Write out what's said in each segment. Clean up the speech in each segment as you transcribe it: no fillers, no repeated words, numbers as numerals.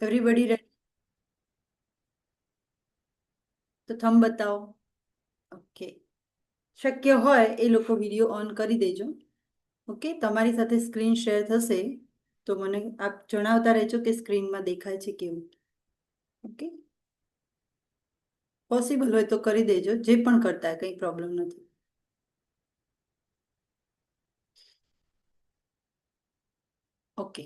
Everybody ready? તો thumb બતાવો. Okay, શક્ય હોય એ લોકો વિડીયો ઓન કરી દેજો. ઓકે, તમારી સાથે સ્ક્રીન શેર થશે તો મને આપ જણાવતા રહેજો કે સ્ક્રીનમાં દેખાય છે કેવું. ઓકે, પોસિબલ હોય તો કરી દેજો, જે પણ કરતા કંઈ પ્રોબ્લેમ નથી. Okay,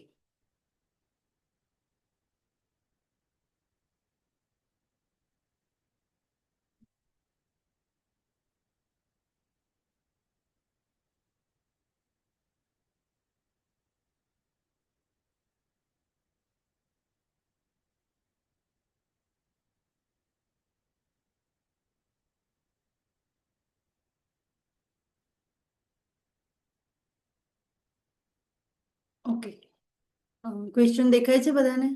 okay. ક્વેશ્ચન દેખાય છે બધાને?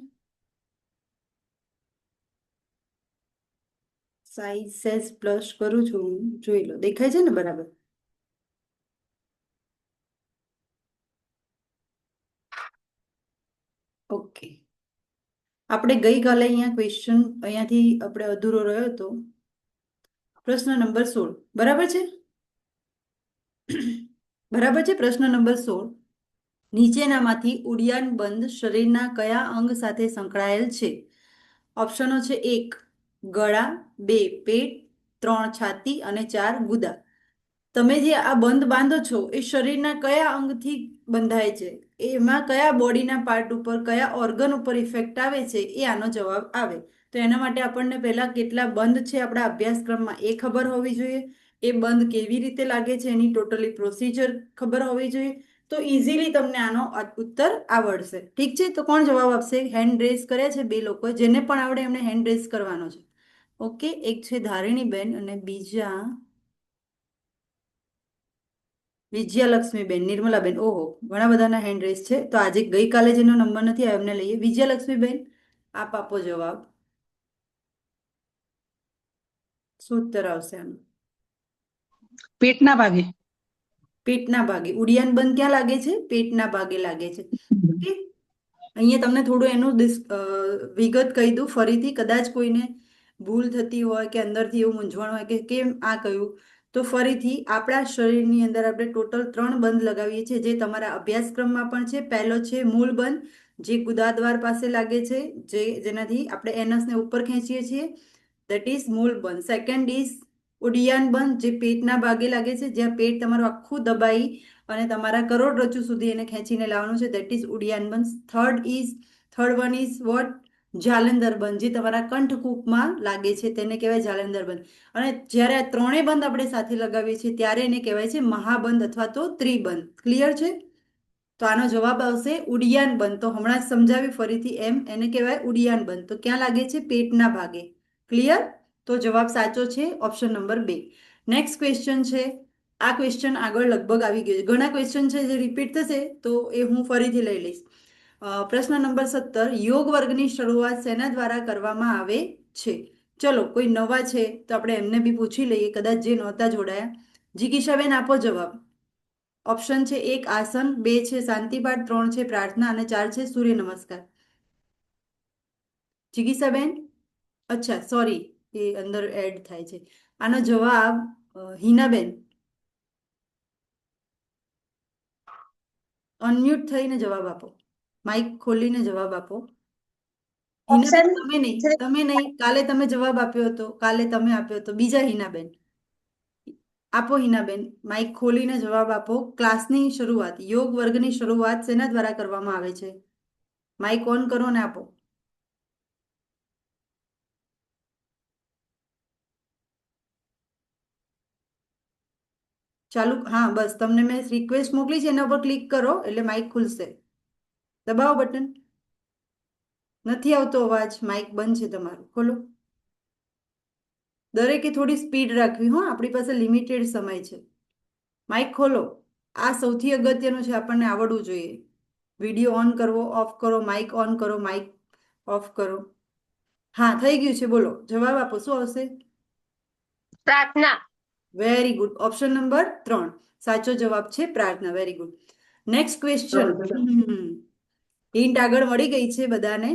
સાઈઝ સેઝ પ્લસ કરું છું હું, જોઈ લો. દેખાય છે ને બરાબર? ઓકે, આપણે ગઈકાલે અહીંયા ક્વેશ્ચન અહીંયાથી આપણે અધૂરો રહ્યો હતો. પ્રશ્ન નંબર 16 બરાબર છે? બરાબર છે. પ્રશ્ન નંબર 16, નીચેનામાંથી ઉડિયાન બંધ શરીરના કયા અંગ સાથે સંકળાયેલ છે? ઓપ્શનો છે: 1 ગળા, 2 પેટ, 3 છાતી અને 4 ગુદા. તમે જે આ બંધ બાંધો છો એ શરીરના કયા અંગથી બંધાય છે? એમાં કયા બોડીના પાર્ટ ઉપર, કયા ઓર્ગન ઉપર ઇફેક્ટ આવે છે, એ આનો જવાબ આવે. તો એના માટે આપણને પહેલા કેટલા બંધ છે આપણા અભ્યાસક્રમમાં એ ખબર હોવી જોઈએ. એ બંધ કેવી રીતે લાગે છે એની ટોટલી પ્રોસિજર ખબર હોવી જોઈએ. તો ઇઝીલી તમને આનો ઉત્તર આવડશે. ઠીક છે, તો કોણ જવાબ આપશે? હેન્ડ રેઝ કર્યા છે બે લોકો. જેને પણ આવડે એમને હેન્ડ રેઝ કરવાનો છે. ઓકે, એક છે ધારિણીબેન અને બીજા વિજયાલક્ષ્મીબેન, નિર્મલાબેન. ઓહો, ઘણા બધાના હેન્ડ રેઝ છે. તો આજે ગઈકાલે જેનો નંબર નથી આવ્યો એમને લઈએ. વિજયાલક્ષ્મીબેન, આપ આપો જવાબ. શું ઉત્તર આવશે આનો? પેટના ભાગે. પેટના ભાગે. ઉડિયાન બંધ ક્યાં લાગે છે? પેટના ભાગે લાગે છે. ઓકે, અહીંયા તમને થોડું એનું વિગત કહી દઉં ફરીથી, કદાચ કોઈને ભૂલ થતી હોય કે અંદરથી એવું મૂંઝવણ હોય કે કેમ આ કહ્યું. તો ફરીથી, આપણા શરીરની અંદર આપણે ટોટલ 3 બંધ લગાવીએ છીએ, જે તમારા અભ્યાસક્રમમાં પણ છે. પહેલો છે મૂળ બંધ, જે ગુદાદ્વાર પાસે લાગે છે, જેનાથી આપણે એનસને ઉપર ખેંચીએ છીએ, દેટ ઇઝ મૂળ બંધ. સેકન્ડ ઇઝ ઉડિયાન બંધ, જે પેટના ભાગે લાગે છે, જ્યાં પેટ તમારું આખું દબાઈ અને તમારા કરોડરજ્જુ સુધી એને ખેંચીને લાવવાનું છે, દેટ ઇઝ ઉડિયાન બંધ. Third one is what? Jalandhar બંધ, જે તમારા કંઠકૂપમાં લાગે છે, તેને કહેવાય જાલંધર બંધ. અને જ્યારે આ ત્રણેય બંધ આપણે સાથે લગાવીએ છીએ ત્યારે એને કહેવાય છે મહાબંધ અથવા તો ત્રિબંધ. ક્લિયર છે? તો આનો જવાબ આવશે ઉડિયાન બંધ. તો હમણાં જ સમજાવ્યું ફરીથી એમ, એને કહેવાય ઉડિયાન બંધ. તો ક્યાં લાગે છે? પેટના ભાગે. ક્લિયર? તો જવાબ સાચો છે ઓપ્શન નંબર 2. નેક્સ્ટ ક્વેશ્ચન છે. આ ક્વેશ્ચન આગળ લગભગ આવી ગયો છે. ઘણા ક્વેશ્ચન છે જે રિપીટ થશે તો એ હું ફરીથી લઈ લઈશ. પ્રશ્ન નંબર 17, યોગ વર્ગની શરૂઆત શેના દ્વારા કરવામાં આવે છે? ચલો, કોઈ નવા છે તો આપણે એમને બી પૂછી લઈએ, કદાચ જે નહોતા જોડાયા. જીગીશાબેન, આપો જવાબ. ઓપ્શન છે: 1 આસન, 2 છે શાંતિપાઠ, 3 છે પ્રાર્થના અને 4 છે સૂર્ય નમસ્કાર. જીગીશાબેન, અચ્છા સોરી, એ અંદર એડ થાય છે. આનો જવાબ હિનાબેન, અનમ્યુટ થઈને જવાબ આપો, માઇક ખોલીને જવાબ આપો. હિનાબેન, તમે નહીં, કાલે તમે જવાબ આપ્યો હતો, કાલે તમે આપ્યો હતો. બીજા હિનાબેન આપો. હિનાબેન, માઇક ખોલીને જવાબ આપો. ક્લાસની શરૂઆત, યોગ વર્ગની શરૂઆત શેના દ્વારા કરવામાં આવે છે? માઇક ઓન કરો ને આપો. ચાલુ, હા બસ, તમને મેં રિક્વેસ્ટ મોકલી છે, એના ઉપર ક્લિક કરો એટલે માઇક ખુલશે. દબાવો બટન. નથી આવતો અવાજ, માઇક બંધ છે તમારું. ખોલો. દરેકે થોડી સ્પીડ રાખવી હો, આપણી પાસે લિમિટેડ સમય છે. માઇક ખોલો. આ સૌથી અગત્યનું છે, આપણને આવડવું જોઈએ. વિડીયો ઓન કરવો, ઓફ કરો, માઇક ઓન કરો, માઇક ઓફ કરો. હા, થઈ ગયું છે. બોલો, જવાબ આપો. શું આવશે? પ્રાર્થના. Very good. ઓપ્શન નંબર 3 સાચો જવાબ છે, પ્રાર્થના. Very good. Next question. Hint આગળ મળી ગઈ છે બધાને.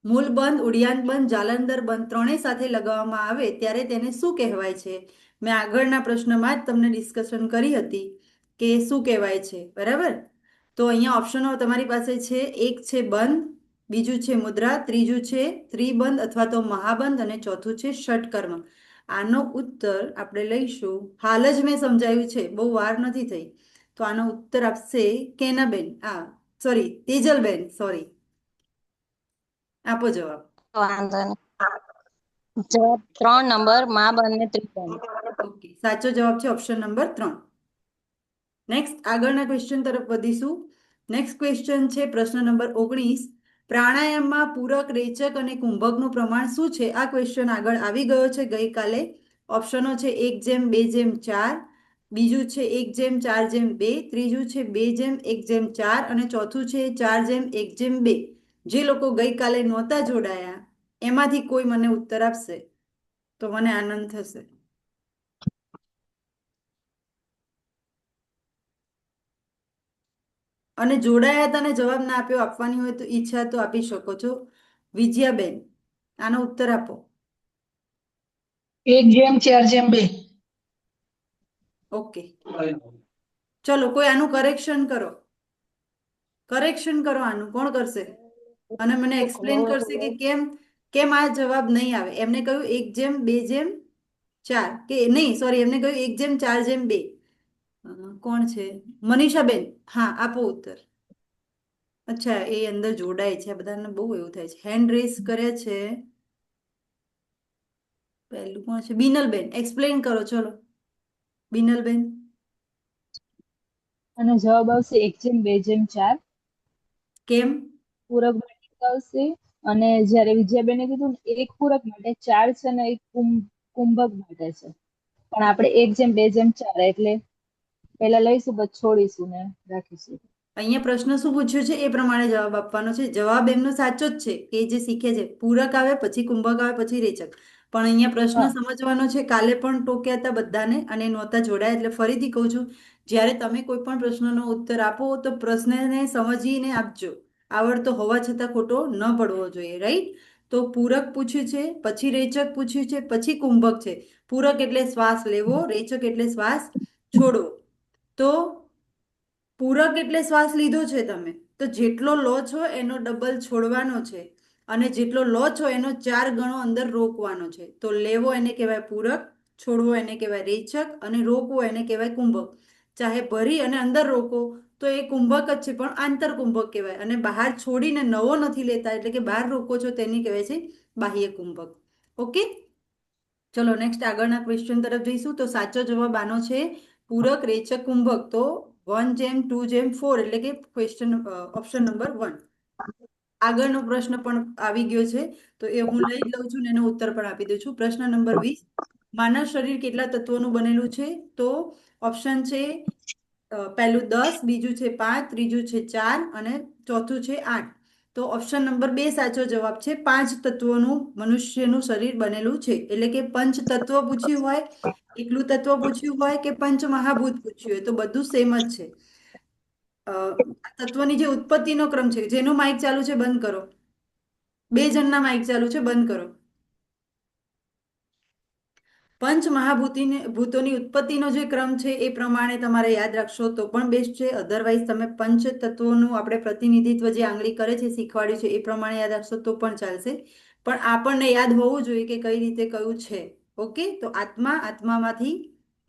મૂલ બંધ, ઉડિયાન બંધ, જાલંધર બંધ ત્રણેય સાથે લગાવવામાં આવે ત્યારે તેને શું કહેવાય છે? મેં આગળના પ્રશ્નમાં જ તમને ડિસ્કશન કરી હતી કે શું કહેવાય છે, બરાબર? તો અહીંયા ઓપ્શનો તમારી પાસે છે. એક છે બંધ, બીજું છે મુદ્રા, ત્રીજું છે ત્રિબંધ અથવા તો મહાબંધ અને ચોથું છે ષટકર્મ. આનો ઉત્તર આપણે લઈશું, હાલ જ મેં સમજાવ્યું છે, બહુ વાર નથી થઈ. તો આનો ઉત્તર આપશે કેનાબેન, સોરી તેજલબેન, સોરી. આપો જવાબ. વાંધો નહીં. જવાબ 3 નંબર મા બંને ત્રિબંધ. ઓકે, સાચો જવાબ છે ઓપ્શન નંબર 3. નેક્સ્ટ આગળના ક્વેશ્ચન તરફ વધીશું. નેક્સ્ટ ક્વેશ્ચન છે પ્રશ્ન નંબર 19. પ્રાણાયામમાં પૂરક, રેચક અને કુંભકનું પ્રમાણ શું છે? આ ક્વેશ્ચન આગળ આવી ગયો છે ગઈકાલે. ઓપ્શનો છે 1:2:4, બીજું છે 1:4:2, ત્રીજું છે 2:1:4 અને ચોથું છે 4:1:2. જે લોકો ગઈકાલે નહોતા જોડાયા એમાંથી કોઈ મને ઉત્તર આપશે તો મને આનંદ થશે. અને જોડાયા હતા ને જવાબ ના આપ્યો, આપવાની હોય તો ઈચ્છા તો આપી શકો છો. વિજયાબેન, આનો ઉત્તર આપો. 1:4:2. ઓકે, ચલો કોઈ આનું કરેક્શન કરો. કરેક્શન કરો, આનું કોણ કરશે અને મને એક્સપ્લેન કરશે કે કેમ કેમ આ જવાબ નહીં આવે. એમને કહ્યું 1:2:4 કે નહીં, સોરી, એમને કહ્યું 1:4:2. કોણ છે? મનીષાબેન, હા આપો ઉત્તર. અચ્છા, એ અંદર જોડાય છે, આ બધાને બહુ એવું થાય છે. હેન્ડ રેસ કરે છે. પહેલું કોણ છે? બીનલબેન, એક્સપ્લેન કરો, ચલો બીનલબેન. અને જવાબ આવશે 1:2:4. કેમ? પૂરક માટે આવશે. અને જ્યારે વિજયાબેને કીધું ને એક પૂરક માટે 4 છે ને એક કુંભક માટે છે, પણ આપણે 1:2:4 એટલે પહેલા લઈશું પછી છોડીશું ને રાખીશું. અહીંયા પ્રશ્ન શું પૂછ્યો છે એ પ્રમાણે જવાબ આપવાનો છે. જવાબ એમનો સાચો જ છે કે જે શીખે છે. પૂરક આવે પછી કુંભક આવે પછી રેચક. પણ અહીંયા પ્રશ્ન હા. સમજવાનો છે. કાલે પણ ટોક્યા હતા બધાને અને નહોતા જોડાયા, એટલે ફરીથી કહું છું, જ્યારે તમે કોઈ પણ પ્રશ્નનો ઉત્તર આપો તો પ્રશ્નને સમજીને આપજો. આવડતો હોવા છતાં ખોટો ન પડવો જોઈએ, રાઈટ? તો પૂરક પૂછ્યું છે, પછી રેચક પૂછ્યું છે, પછી કુંભક છે. પૂરક એટલે શ્વાસ લેવો, રેચક એટલે શ્વાસ છોડવો. તો પૂરક એટલે શ્વાસ લીધો છે તમે, તો જેટલો લો છો એનો ડબલ છોડવાનો છે અને જેટલો લો છો એનો 4 ગણો અંદર રોકવાનો છે. તો લેવો એને કહેવાય પૂરક, છોડવો એને કહેવાય રેચક અને રોકવો એને કહેવાય કુંભક. ચાહે ભરી અને અંદર રોકો તો એ કુંભક જ છે, પણ આંતર કુંભક કહેવાય. અને બહાર છોડીને નવો નથી લેતા એટલે કે બહાર રોકો છો તેની કહેવાય છે બાહ્ય કુંભક. ઓકે, ચલો નેક્સ્ટ આગળના ક્વેશ્ચન તરફ જઈશું. તો સાચો જવાબ આનો છે પૂરક, રેચક, કુંભક. તો 1:2:4 એટલે કે ક્વેશ્ચન ઓપ્શન નંબર 1. આગળનો પ્રશ્ન પણ આવી ગયો છે તો એ હું લઈ જ લઉં છું ને એનો ઉત્તર પણ આપી દઉં છું. પ્રશ્ન નંબર 20. માનવ શરીર કેટલા તત્વોનું બનેલું છે? તો ઓપ્શન છે પહેલું 10, બીજું છે 5, ત્રીજું છે 4 અને ચોથું છે 8. તો ઓપ્શન નંબર 2 સાચો જવાબ છે. 5 તત્વોનું મનુષ્યનું શરીર બનેલું છે. એટલે કે પંચ તત્વ પૂછ્યું હોય, એકલું તત્વ પૂછ્યું હોય કે પંચ મહાભૂત પૂછ્યું હોય તો બધું સેમ જ છે. તત્વની જે ઉત્પત્તિનો ક્રમ છે, જેનું માઇક ચાલુ છે બંધ કરો. 2 જણના માઇક ચાલુ છે, બંધ કરો. પંચ મહાભૂતિને ભૂતોની ઉત્પત્તિનો જે ક્રમ છે એ પ્રમાણે તમારે યાદ રાખશો તો પણ બેસ્ટ છે. અધરવાઇઝ તમે પંચ તત્વોનું આપણે પ્રતિનિધિત્વ જે આંગળી કરે છે શીખવાડ્યું છે એ પ્રમાણે યાદ રાખશો તો પણ ચાલશે. પણ આપણને યાદ હોવું જોઈએ કે કઈ રીતે કયું છે. ઓકે, તો આત્મા, આત્મામાંથી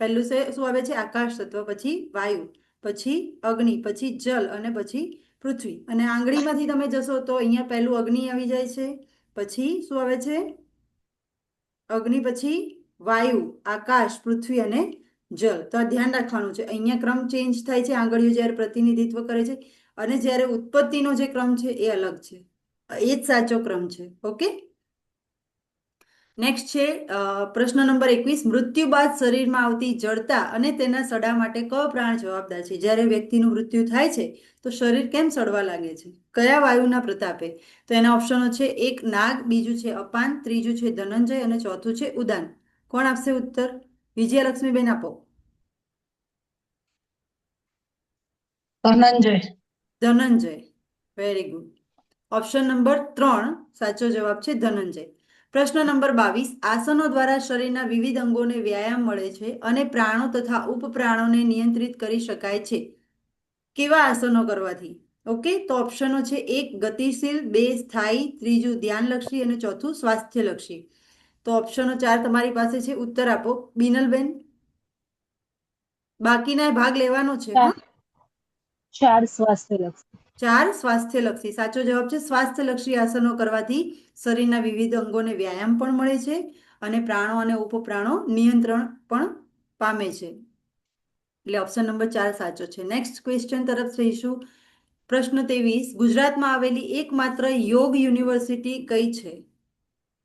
પહેલું શું આવે છે? આકાશ તત્વ, પછી વાયુ, પછી અગ્નિ, પછી જલ અને પછી પૃથ્વી. અને આંગળીમાંથી તમે જશો તો અહીંયા પહેલું અગ્નિ આવી જાય છે, પછી શું આવે છે? અગ્નિ, પછી વાયુ, આકાશ, પૃથ્વી અને જલ. તો આ ધ્યાન રાખવાનું છે. અહીંયા ક્રમ ચેન્જ થાય છે આંગળીઓ જ્યારે પ્રતિનિધિત્વ કરે છે અને જ્યારે ઉત્પત્તિનો જે ક્રમ છે એ અલગ છે. એ જ સાચો ક્રમ છે. ઓકે, નેક્સ્ટ છે પ્રશ્ન નંબર 21. મૃત્યુ બાદ શરીરમાં આવતી જડતા અને તેના સડા માટે કયો પ્રાણ જવાબદાર છે? જ્યારે વ્યક્તિનું મૃત્યુ થાય છે તો શરીર કેમ સડવા લાગે છે? કયા વાયુના પ્રતાપે? તો એના ઓપ્શનો છે 1 નાગ, બીજું છે અપાન, ત્રીજું છે ધનંજય અને ચોથું છે ઉદાન. કોણ આપશે ઉત્તર? વિજયલક્ષ્મીબેન આપો. Dhananjay. Dhananjay, very good. Option number 3 સાચો જવાબ છે ધનંજય. પ્રશ્ન નંબર 22, આસનો દ્વારા શરીરના વિવિધ અંગોને વ્યાયામ મળે છે અને પ્રાણો તથા ઉપપ્રાણોને નિયંત્રિત કરી શકાય છે. કેવા આસનો કરવાથી? ઓકે, તો ઓપ્શનો છે 1 ગતિશીલ, 2 સ્થાયી, ત્રીજું ધ્યાનલક્ષી અને ચોથું સ્વાસ્થ્યલક્ષી. તો ઓપ્શનો 4 તમારી પાસે છે, ઉત્તર આપો. બિનલબેન, બાકીના ભાગ લેવાનો છે. હા, 4 સ્વાસ્થ્યલક્ષી. 4 સ્વાસ્થ્યલક્ષી. સાચો જવાબ છે સ્વાસ્થ્યલક્ષી આસનો કરવાથી શરીરના વિવિધ અંગોને વ્યાયામ પણ મળે છે અને પ્રાણો અને ઉપપ્રાણો નિયંત્રણ પણ પામે છે. એટલે ઓપ્શન નંબર 4 સાચો છે. નેક્સ્ટ ક્વેશ્ચન તરફ જઈશું. પ્રશ્ન 23, ગુજરાતમાં આવેલી એકમાત્ર યોગ યુનિવર્સિટી કઈ છે?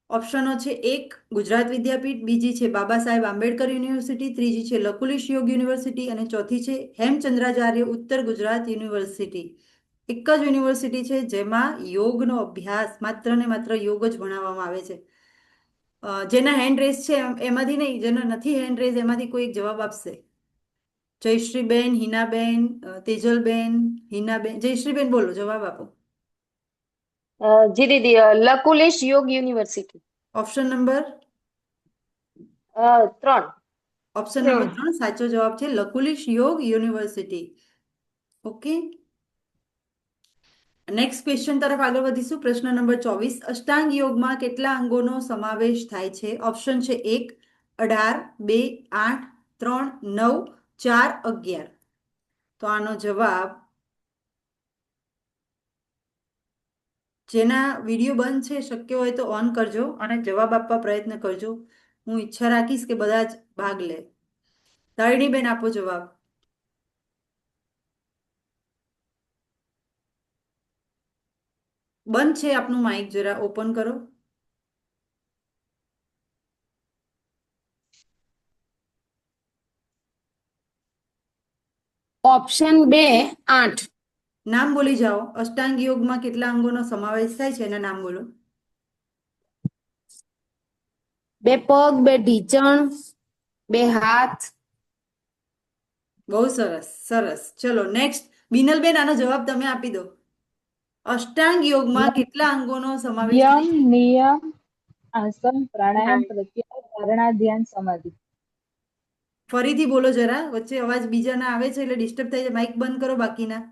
ઓપ્શનો છે 1 ગુજરાત વિદ્યાપીઠ, બીજી છે બાબા સાહેબ આંબેડકર યુનિવર્સિટી, ત્રીજી છે લકુલિશ યોગ યુનિવર્સિટી અને ચોથી છે હેમચંદ્રાચાર્ય ઉત્તર ગુજરાત યુનિવર્સિટી. એક જ યુનિવર્સિટી છે જેમાં યોગનો અભ્યાસ, માત્ર ને માત્ર યોગ જ ભણાવવામાં આવે છે. જેના હેન્ડ રેસ છે એમાંથી નહીં, જેના નથી હેન્ડ રેસ એમાંથી કોઈ એક જવાબ આપશે. જયશ્રીબેન, હિનાબેન, તેજલબેન, હિનાબેન. જયશ્રીબેન બોલો, જવાબ આપો. જી દીદી, લકુલિશ યોગ university. Option number 3. Option number 3 સાચો જવાબ છે લકુલિશ યોગ યુનિવર્સિટી. ઓકે, નેક્સ્ટ ક્વેશ્ચન તરફ આગળ વધીશું. પ્રશ્ન નંબર 24, અષ્ટાંગ યોગમાં કેટલા અંગોનો સમાવેશ થાય છે? ઓપ્શન છે 1 18, 2 8, 3 9, 4 11. તો આનો જવાબ, જેના વિડીયો બંધ છે શક્ય હોય તો ઓન કરજો અને જવાબ આપવા પ્રયત્ન કરજો. હું ઈચ્છા રાખીશ કે બધા જ ભાગ લે. તારિણીબેન, આપો જવાબ. બંધ છે આપનું માઇક, જરા ઓપન કરો. ઓપ્શન 2 8. નામ બોલી જાઓ. અષ્ટાંગ યોગમાં કેટલા અંગોનો સમાવેશ થાય છે એના નામ બોલો. 2 પગ, 2 ઢીંચણ, 2 હાથ. બહુ સરસ, સરસ. ચલો નેક્સ્ટ. બિનલબેન, આનો જવાબ તમે આપી દો. અષ્ટાંગ યોગમાં કેટલા અંગોનો સમાવેશ યમ, થાય છે? નિયમ, આસન, પ્રાણાયામ, પ્રત્યાહાર, ધારણા, ધ્યાન, સમાધિ. ફરીથી બોલો જરા, વચ્ચે અવાજ બીજાના આવે છે એટલે ડિસ્ટર્બ થાય છે. માઇક બંધ કરો બાકીના.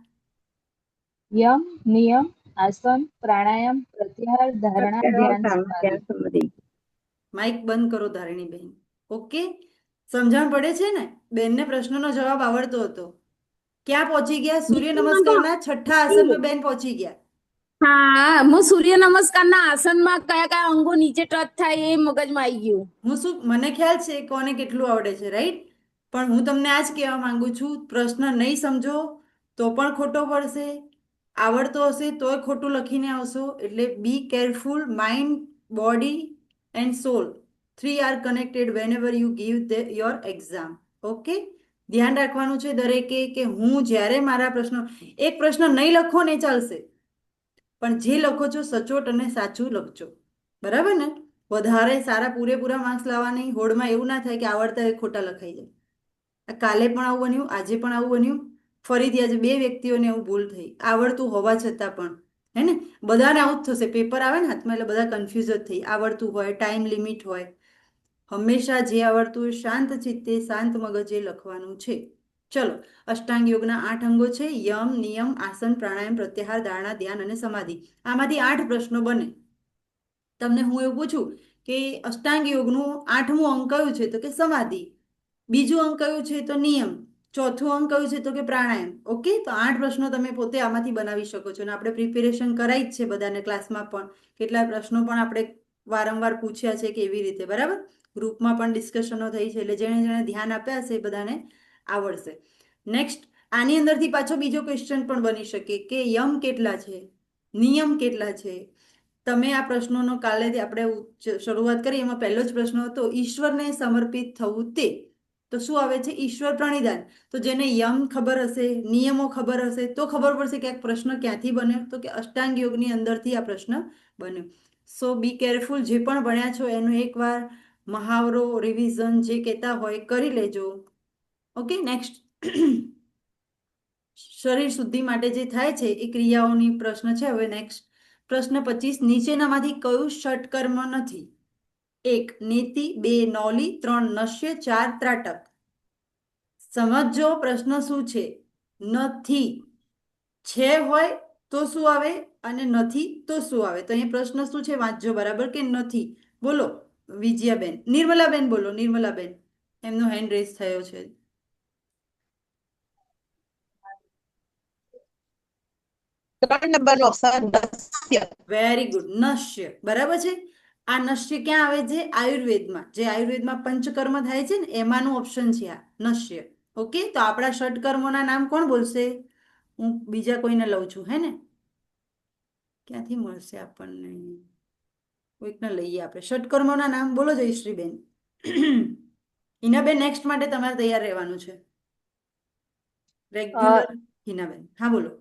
યમ, નિયમ, આસન, પ્રાણાયામ, પ્રત્યાહાર, ધારણા, ધ્યાન, સમાધિ. માઇક બંધ કરો ધારિણીબેન. ઓકે, સમજણ પડે છે ને? બેનને પ્રશ્નનો જવાબ આવડતો હતો. ક્યાં પહોંચી ગયા? સૂર્ય નમસ્કારના 6થા આસનમાં બેન પહોંચી ગયા. હા, હું સૂર્ય નમસ્કારના આસનમાં કયા કયા અંગો નીચે ટચ થાય એ મગજમાં આવી ગયું. હું શું, મને ખ્યાલ છે કોને કેટલું આવડે છે, રાઈટ? પણ હું તમને આ જ કહેવા માંગુ છું, પ્રશ્ન નહીં સમજો તો પણ ખોટો પડશે, આવડતો હશે તોય ખોટું લખીને આવશો. એટલે be careful. Mind, body and soul 3 are connected whenever you give your exam. Okay, ધ્યાન રાખવાનું છે દરેકે કે હું જ્યારે મારા પ્રશ્નો, એક પ્રશ્ન નહીં લખો ને ચાલશે, પણ જે લખો છો સચોટ અને સાચું લખજો. બરાબર ને? વધારે સારા પૂરેપૂરા માર્ક્સ લાવવા નહીં. હોડમાં એવું ના થાય કે આવડતા હોય ખોટા લખાઈ જાય. કાલે પણ આવું બન્યું, આજે પણ આવું બન્યું. ફરીથી આજે 2 વ્યક્તિઓને એવું ભૂલ થઈ, આવડતું હોવા છતાં પણ. હે ને? બધાને આવું જ થશે. પેપર આવે ને હાથમાં એટલે બધા કન્ફ્યુઝ જ થઈ. આવડતું હોય, ટાઈમ લિમિટ હોય. હંમેશા જે આવડતું હોય શાંત ચિત્તે, શાંત મગજે લખવાનું છે. ચલો, અષ્ટાંગ યોગના 8 અંગો છે. યમ, નિયમ, આસન, પ્રાણાયામ, પ્રત્યાહાર, ધારણા, ધ્યાન અને સમાધિ. આમાંથી 8 પ્રશ્નો બને. તમને હું એવું પૂછું કે અષ્ટાંગ યોગનું 8મું અંગ કયું છે? તો કે સમાધિ. બીજું અંગ કયું છે? તો નિયમ. ચોથું અંગ કયું છે? તો કે પ્રાણાયામ. ઓકે, તો 8 પ્રશ્નો તમે પોતે આમાંથી બનાવી શકો છો. અને આપણે પ્રિપેરેશન કરાઈ જ છે બધાને ક્લાસમાં પણ. કેટલા પ્રશ્નો પણ આપણે વારંવાર પૂછ્યા છે કે એવી રીતે. બરાબર? ગ્રુપમાં પણ ડિસ્કશનો થઈ છે. એટલે જેણે જેણે ધ્યાન આપ્યા હશે એ બધાને આવડશે. નેક્સ્ટ, આની અંદરથી પાછો બીજો ક્વેશ્ચન પણ બની શકે કે યમ કેટલા છે, નિયમ કેટલા છે. તમે આ પ્રશ્નોનો કાલે આપણે શરૂઆત કરી, એમાં પહેલો જ પ્રશ્ન હતો ઈશ્વરને સમર્પિત થવું તે. તો શું આવે છે? ઈશ્વર પ્રણિધાન. તો જેને યમ ખબર હશે, નિયમો ખબર હશે તો ખબર પડશે કે આ પ્રશ્ન ક્યાંથી બન્યો. તો કે અષ્ટાંગ યોગની અંદરથી આ પ્રશ્ન બન્યો. સો બી કેરફુલ. જે પણ ભણ્યા છો એનું એકવાર મહાવરો, રિવિઝન જે કહેતા હોય કરી લેજો. Okay, next. શરીર શુદ્ધિ માટે જે થાય છે એ ક્રિયાઓની પ્રશ્ન છે. હવે નેક્સ્ટ પ્રશ્ન 25, નીચેનામાંથી કયું ષટકર્મ નથી? 1 નેતિ, 2 નૌલી, 3 નશ્ય, 4 ત્રાટક. સમજો પ્રશ્ન શું છે. નથી છે હોય તો શું આવે અને નથી તો શું આવે? તો અહીંયા પ્રશ્ન શું છે વાંચજો બરાબર કે નથી. બોલો વિજયાબેન. નિર્મલાબેન બોલો. નિર્મલાબેન, એમનો હેન્ડ રેઝ થયો છે. ત્રણ નંબર ઓપ્શન નશ્ય. Very good. નશ્ય બરાબર છે. આ નશ્ય ક્યાં આવે છે? આયુર્વેદમાં. જે આયુર્વેદમાં પંચકર્મ થાય છે ને એમાંનું ઓપ્શન છે આ નશ્ય. ઓકે, તો આપણા ષટકર્મોના નામ કોણ બોલશે? હું બીજા કોઈને લઉં છું, હે ને? ક્યાંથી મળશે આપણને? કોઈકને લઈએ આપણે. ષટકર્મોના નામ બોલો જયશ્રીબેન. હિનાબેન, નેક્સ્ટ માટે તમારે તૈયાર રહેવાનું છે. રેગ્યુલર. હિનાબેન હા બોલો.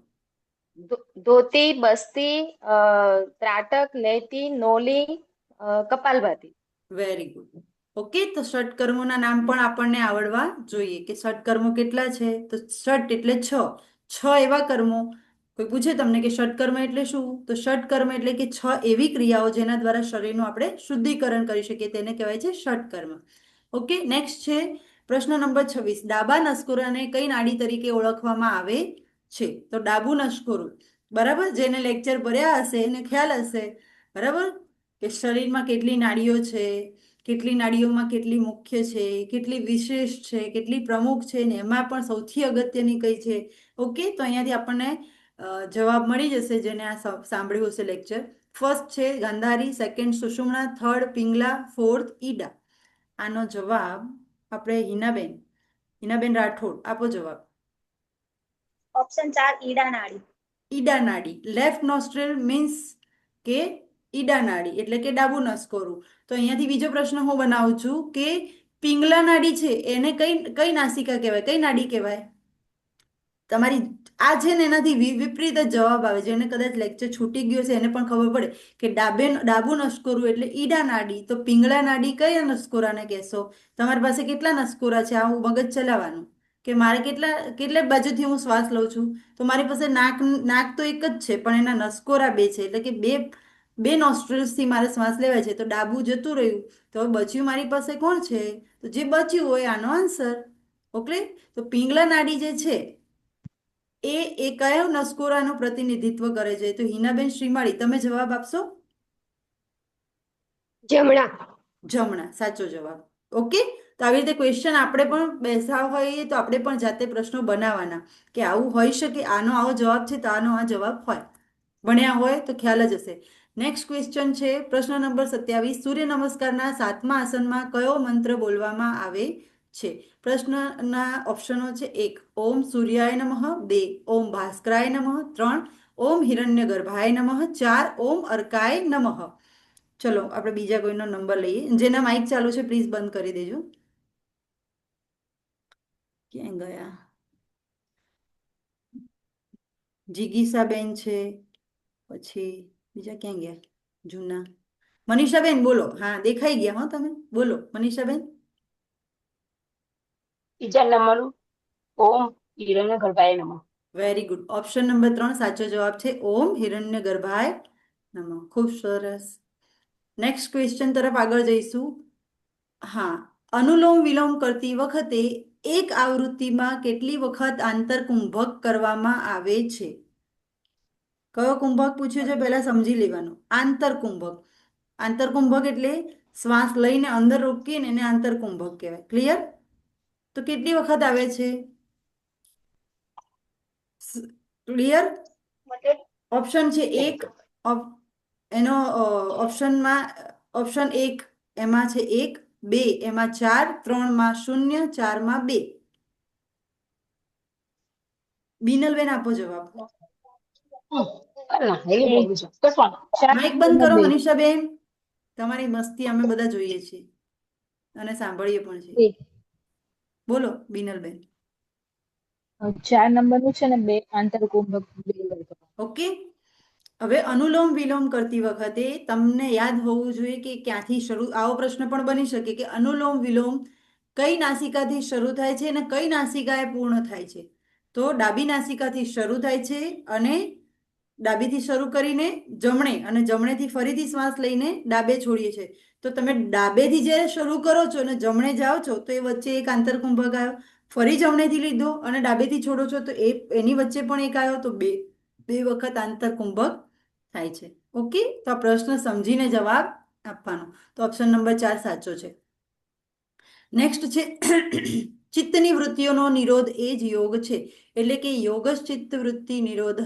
Dhauti, Basti, Trataka, Neti, Nauli, Kapalbhati. Very good. Okay, તો ષટકર્મોના નામ પણ આપણને આવડવા જોઈએ કે ષટકર્મો કેટલા છે. તો ષટ એટલે 6 એવા કર્મો. કોઈ પૂછે તમને કે ષટકર્મ એટલે શું, તો ષટકર્મ એટલે કે 6 એવી ક્રિયાઓ જેના દ્વારા શરીરનું આપણે શુદ્ધિકરણ કરી શકીએ, તેને કહેવાય છે ષટકર્મ. ઓકે, નેક્સ્ટ છે પ્રશ્ન નંબર 26. ડાબા નસકોરાને કઈ નાડી તરીકે ઓળખવામાં આવે છે? તો ડાબું નસકોરું બરાબર, જેને લેક્ચર ભર્યા હશે એને ખ્યાલ હશે બરાબર કે શરીરમાં કેટલી નાડીઓ છે, કેટલી નાડીઓમાં કેટલી મુખ્ય છે, કેટલી વિશેષ છે, કેટલી પ્રમુખ છે, ને એમાં પણ સૌથી અગત્યની કઈ છે. ઓકે, તો અહીંયાથી આપણને જવાબ મળી જશે જેને આ સાંભળ્યું હશે લેક્ચર. ફર્સ્ટ છે Gandhari, second Sushumna, third Pingala, fourth Ida. આનો જવાબ આપણે હિનાબેન રાઠોડ આપો જવાબ. ઓપ્શન 4 ઈડા નાડી. ઈડા નાડી. લેફ્ટ નોસ્ટ્રેલ મીન્સ કે ઈડા નાડી એટલે કે ડાબું નસકોરું. તો અહીંયાથી બીજો પ્રશ્ન હું બનાવું છું કે પિંગલા નાડી છે એને કઈ નાસિકા કહેવાય, કઈ નાડી કહેવાય? તમારી આ છે ને એનાથી વિપરીત જ જવાબ આવે. જેને કદાચ લેક્ચર છૂટી ગયો છે એને પણ ખબર પડે કે ડાબું નસકોરું એટલે ઈડા નાડી. તો પિંગલા નાડી કયા નસકોરાને કહેશો? તમારી પાસે કેટલા નસકોરા છે? આવું મગજ ચલાવવાનું કે મારે કેટલા બાજુથી હું શ્વાસ લઉં છું. તો મારી પાસે નાક તો એક જ છે પણ એના નસકોરા 2 છે, એટલે કે બે નોસ્ટ્રિલ્સથી મારે શ્વાસ લેવાય છે. તો ડાબું જતું રહ્યું, તો હવે બચ્યું મારી પાસે કોણ છે? તો જે બચ્યું હોય આનો આન્સર. ઓકે, તો પિંગલા નાડી જે છે એ કયો નસકોરાનું પ્રતિનિધિત્વ કરે છે? તો હિનાબેન શ્રીમાળી તમે જવાબ આપશો. જમણા. જમણા સાચો જવાબ. ઓકે, તો આવી રીતે ક્વેશ્ચન આપણે પણ બેસા હોઈએ તો આપણે પણ જાતે પ્રશ્નો બનાવવાના કે આવું હોઈ શકે, આનો આવો જવાબ છે તો આનો આ જવાબ હોય. ભણ્યા હોય તો ખ્યાલ જ હશે. નેક્સ્ટ ક્વેશ્ચન છે પ્રશ્ન નંબર 27. સૂર્ય નમસ્કારના 7મા આસનમાં કયો મંત્ર બોલવામાં આવે છે? પ્રશ્નના ઓપ્શનો છે 1 ઓમ સૂર્યાય નમઃ, 2 ઓમ ભાસ્કરાય નમઃ, 3 ઓમ હિરણ્યગર્ભાય નમઃ, 4 ઓમ અર્કાય નમઃ. ચલો આપણે બીજા કોઈનો નંબર લઈએ. જેના માઇક ચાલુ છે પ્લીઝ બંધ કરી દેજો. ક્યાં ગયા? જિગીસાબેન છે, પછી બીજા ક્યાં ગયા? જૂના મનીષાબેન બોલો. હા દેખાઈ ગયા હો તમે. બોલો મનીષાબેન. ત્રીજા નંબર ઓમ હિરણ્યગર્ભાય નમઃ. Very good. ઓપ્શન નંબર 3 સાચો જવાબ છે. ઓમ હિરણ્યગર્ભાય નમઃ. ખૂબ સરસ. નેક્સ્ટ ક્વેશ્ચન તરફ આગળ જઈશું. હા, અનુલોમ વિલોમ કરતી વખતે એક આવૃત્તિમાં કેટલી વખત આંતરકુંભક કરવામાં આવે છે? કયો કુંભક પૂછ્યું છે પહેલા સમજી લેવાનું. આંતરકુંભક. આંતરકુંભક એટલે શ્વાસ લઈને અંદર રોકીને એને આંતરકુંભક કહેવાય. ક્લિયર? તો કેટલી વખત આવે છે? ક્લિયર? ઓપ્શન છે 1 એનો ઓપ્શનમાં ઓપ્શન 1 એમાં છે 1, 2 એમાં 4, 3 માં 0, 4 માં 2. બીનલબેન આપો જવાબ. માઇક બંધ કરો મનીષાબેન. તમારી મસ્તી અમે બધા જોઈએ છીએ અને સાંભળીએ પણ છીએ. બોલો બીનલબેન. 4 નંબરનું છે ને 2 આંતરકુંભક 2 ઓકે, હવે અનુલોમ વિલોમ કરતી વખતે તમને યાદ હોવું જોઈએ કે ક્યાંથી શરૂ. આવો પ્રશ્ન પણ બની શકે કે અનુલોમ વિલોમ કઈ નાસિકાથી શરૂ થાય છે અને કઈ નાસિકાએ પૂર્ણ થાય છે? તો ડાબી નાસિકાથી શરૂ થાય છે અને ડાબીથી શરૂ કરીને જમણે અને જમણેથી ફરીથી શ્વાસ લઈને ડાબે છોડીએ છીએ. તો તમે ડાબેથી જ્યારે શરૂ કરો છો અને જમણે જાઓ છો તો એ વચ્ચે એક આંતરકુંભક આવ્યો. ફરી જમણેથી લીધો અને ડાબેથી છોડો છો તો એની વચ્ચે પણ એક આવ્યો. તો બે વખત આંતરકુંભક થાય છે. ઓકે, તો આ પ્રશ્ન સમજીને જવાબ આપવાનો. તો ઓપ્શન નંબર 4 સાચો છે. નેક્સ્ટ છે ચિત્તની વૃત્તિઓનો નિરોધ એ જ યોગ છે. એટલે કે યોગ ચિત્ત વૃત્તિ નિરોધ.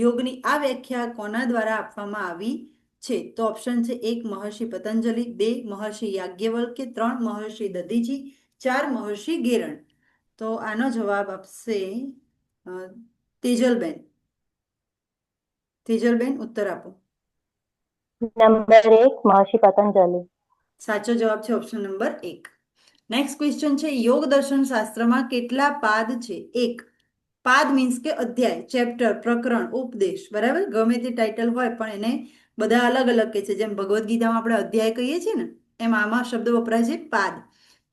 યોગની આ વ્યાખ્યા કોના દ્વારા આપવામાં આવી છે? તો ઓપ્શન છે 1 મહર્ષિ પતંજલિ, 2 મહર્ષિ યાજ્ઞવલ્ક્ય, 3 મહર્ષિ દધીચી, 4 મહર્ષિ ગેરણ. તો આનો જવાબ આપશે તેજલબેન. તેજલબેન ઉત્તર આપો. નંબર 1 મહર્ષિ પતંજલિ. સાચો જવાબ છે ઓપ્શન નંબર 1. નેક્સ્ટ ક્વેશ્ચન છે યોગ દર્શન શાસ્ત્રમાં કેટલા પાદ છે? 1. પાદ મીન્સ કે અધ્યાય, ચેપ્ટર, પ્રકરણ, ઉપદેશ. બરાબર, ગમે તે ટાઇટલ હોય પણ એને બધા અલગ અલગ કહે છે. જેમ ભગવદ્ ગીતામાં આપણે અધ્યાય કહીએ છીએ ને, એમ આમાં શબ્દ વપરાય છે પાદ.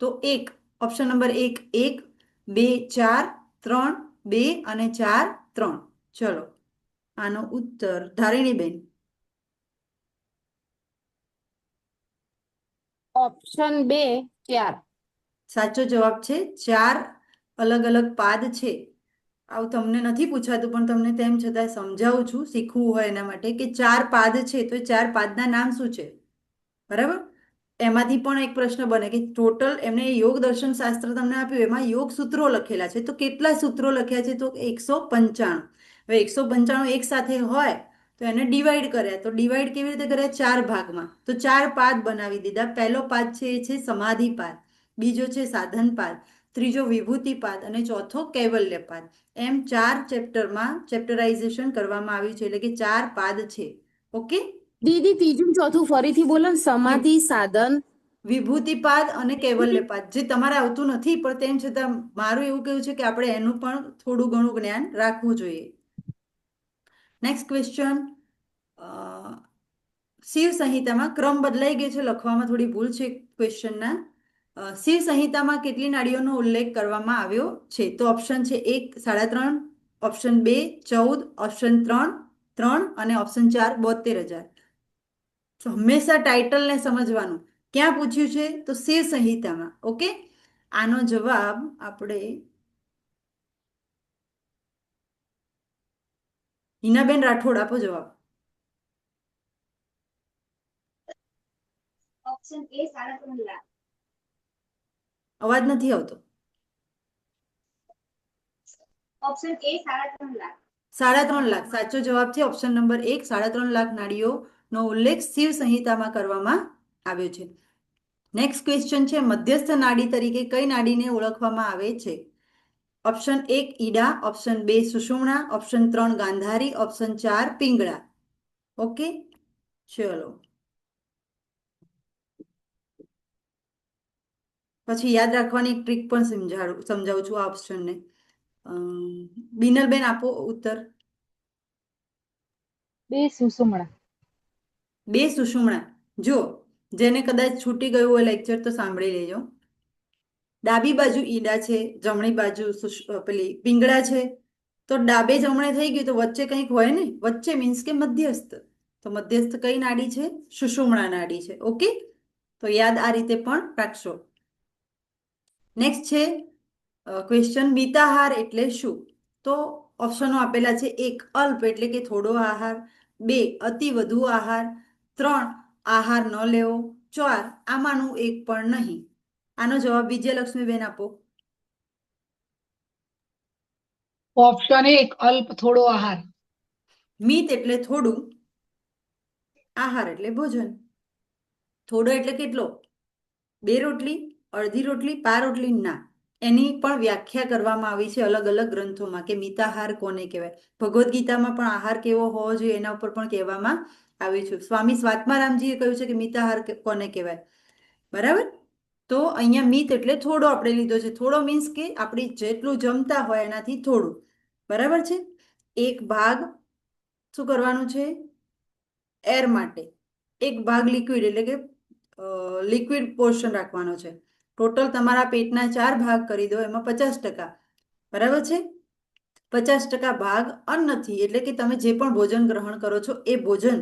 તો 1 ઓપ્શન નંબર 1 1, 2 4, 3 2 અને 4 3. ચલો આનો ઉત્તર ધારિણીબેન. ઓપ્શન 2 4. સાચો જવાબ છે 4 અલગ અલગ પાદ છે. આવું તમને નથી પૂછાતું પણ તમને તેમ છતાં સમજાવું છું, શીખવું હોય એના માટે, કે 4 પાદ છે તો એ 4 પાદના નામ શું છે? બરાબર, એમાંથી પણ એક પ્રશ્ન બને કે ટોટલ એમને યોગ દર્શન શાસ્ત્ર તમને આપ્યું, એમાં યોગ સૂત્રો લખેલા છે. તો કેટલા સૂત્રો લખ્યા છે? તો 195. હવે 195 એક સાથે હોય તો એને ડિવાઈડ કર્યા. તો ડિવાઈડ કેવી રીતે કર્યા? 4 ભાગમાં. તો 4 પાદ બનાવી દીધા. પહેલો પાદ છે એ છે સમાધિપાદ, બીજો છે સાધનપાદ, ત્રીજો વિભૂતિપાદ અને ચોથો કૈવલ્યપાદ. એમ 4 ચેપ્ટરમાં ચેપ્ટરાઇઝેશન કરવામાં આવ્યું છે. એટલે કે 4 પાદ છે. ઓકે, દીદી ત્રીજું ચોથું ફરીથી બોલો ને. સમાધિ, સાધન. વિભૂતિપાદ અને કૈવલ્યપાદ. જે તમારે આવતું નથી પણ તેમ છતાં મારું એવું કહેવું છે કે આપણે એનું પણ થોડું ઘણું જ્ઞાન રાખવું જોઈએ. નેક્સ્ટ ક્વેશ્ચન, શિવ સંહિતામાં ક્રમ બદલાઈ ગયો છે, લખવામાં થોડી ભૂલ છે ક્વેશ્ચનના. શિવ સંહિતામાં કેટલી નાડીઓનો ઉલ્લેખ કરવામાં આવ્યો છે? તો ઓપ્શન છે 1 3.5, ઓપ્શન 2 14, ઓપ્શન 3 3 અને ઓપ્શન 4 72,000. તો હંમેશા ટાઇટલને સમજવાનું. ક્યાં પૂછ્યું છે? તો શિવ સંહિતામાં. ઓકે, આનો જવાબ આપણે હિનાબેન રાઠોડ આપો જવાબ. Option A 3.5 lakh. અવાજ નથી આવતો. Option A 3.5 lakh. 3.5 લાખ સાચો જવાબ છે. ઓપ્શન નંબર 1 3.5 લાખ નાડીઓનો ઉલ્લેખ શિવ સંહિતામાં કરવામાં આવ્યો છે. નેક્સ્ટ ક્વેશ્ચન છે મધ્યસ્થ નાડી તરીકે કઈ નાડીને ઓળખવામાં આવે છે? Option 1 Ida, option 2 Sushumna, option 3 Gandhari, option 4 Pingala. Okay, ચલો પછી યાદ રાખવાની એક ટ્રીક પણ સમજાવું છું આ ઓપ્શનને. બિનલબેન આપો ઉત્તર. 2 સુષુમ્ના. 2 સુષુમ્ના. જો જેને કદાચ છૂટી ગયું હોય લેક્ચર તો સાંભળી લેજો. ડાબી બાજુ ઈડા છે, જમણી બાજુ પેલી પિંગળા છે. તો ડાબે જમણે થઈ ગયું તો વચ્ચે કંઈક હોય ને. વચ્ચે મીન્સ કે મધ્યસ્થ. તો મધ્યસ્થ કઈ નાડી છે? સુષુમ્ના નાડી છે. ઓકે, તો યાદ આ રીતે પણ રાખશો. નેક્સ્ટ છે ક્વેશ્ચન મિતાહાર એટલે શું? તો ઓપ્શનો આપેલા છે 1 અલ્પ એટલે કે થોડો આહાર, 2 અતિ વધુ આહાર, 3 આહાર ન લેવો, 4 આમાંનું એક પણ નહીં. આનો જવાબ વિજયલક્ષ્મીબેન આપો. ઓપ્શન 1 અલ્પ થોડો આહાર. મિત એટલે થોડું, આહાર એટલે ભોજન. થોડો એટલે કેટલો? 2 રોટલી, અડધી રોટલી, પા રોટલી? ના, એની પણ વ્યાખ્યા કરવામાં આવી છે અલગ અલગ ગ્રંથોમાં કે મિતાહાર કોને કહેવાય. ભગવદ્ ગીતામાં પણ આહાર કેવો હોવો જોઈએ એના ઉપર પણ કહેવામાં આવ્યું છે. સ્વામી સ્વાત્મારામજીએ કહ્યું છે કે મિતાહાર કોને કહેવાય. બરાબર, તો અહીંયા મિત એટલે થોડો આપણે લીધો છે. થોડો મીન્સ કે આપણે જેટલું જમતા હોય એનાથી થોડું. બરાબર છે. એક ભાગ શું કરવાનું છે? એર માટે. એક ભાગ લિક્વિડ એટલે કે લિક્વિડ પોર્શન રાખવાનો છે. ટોટલ તમારા પેટના 4 ભાગ કરી દો, એમાં 50%. બરાબર છે. 50% ભાગ અન્નથી, એટલે કે તમે જે પણ ભોજન ગ્રહણ કરો છો એ ભોજન,